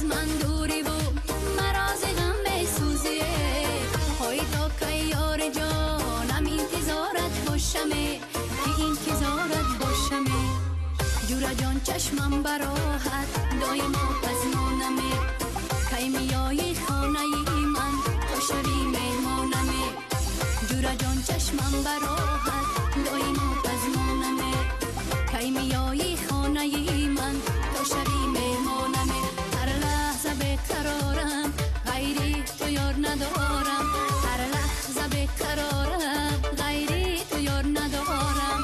من دوری و مراز غم بسوزی های تا که یار جانم انتظارت باشمه که انتظارت باشمه جورا جان چشمم براحت دایما پزمانمه کی میای خانه من تو شوی مهمانمه جورا جان چشمم براحت دایما پزمانمه کی میای خانه من تو شوی مهمانمه هر لحظه بقرارم غیری تو یار ندارم هر لحظه بقرارم غیری تو یار ندارم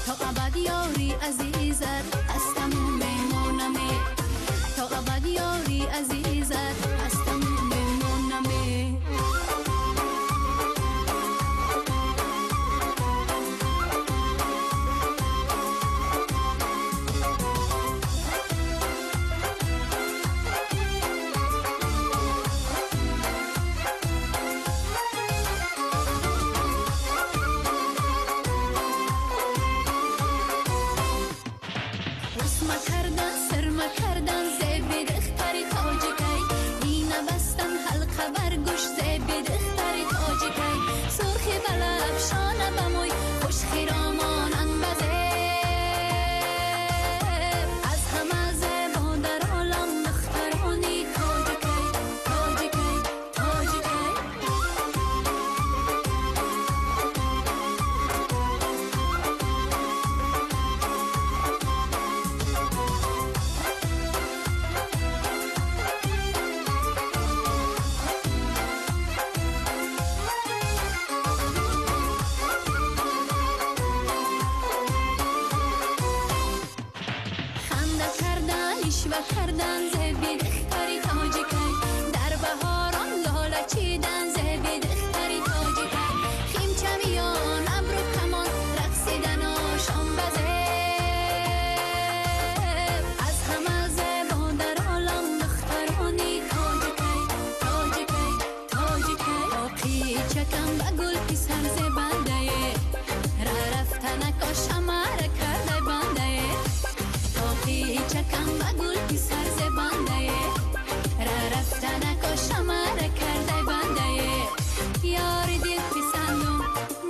تا ابد یاری عزیزت هستم مهمانمه تا ابد یاری عزیزت هستم مهمانمه کردن زبی دختری تاجیکی اینه بستن حلقه بر گوش زبی دختری تاجیکی سرخی بلب شانه بموی خوش خیرامانن بزه از همه زبا در عالم دخترانی تاجیکی تاجیکی تاجیکی و کردن زبی دختری تاجیکی در بهاران لاله چیدن زبی دختری تاجیکی خیم چمیان ابرو کمان رقصیدن آشان بزه از همه زبا در عالم دخترانی تاجیکی تاجیکی تاجیکی باقی چکم به گل پسر زبنده را رفتن کاشمه را کرده بنده باقی چکم به گل پسر زبنده را رفتن کاشمه را کرده بنده یار دل پسندم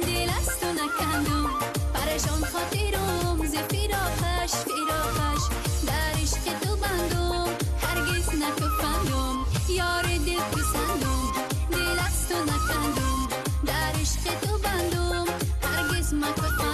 دل از تو نکندم پرشان خاطرم ز فراقش فراقش در عشق تو بندم هرگز نکفندم یار دل پسندم دل از تو نکندم در عشق تو بندم هرگز نکفندم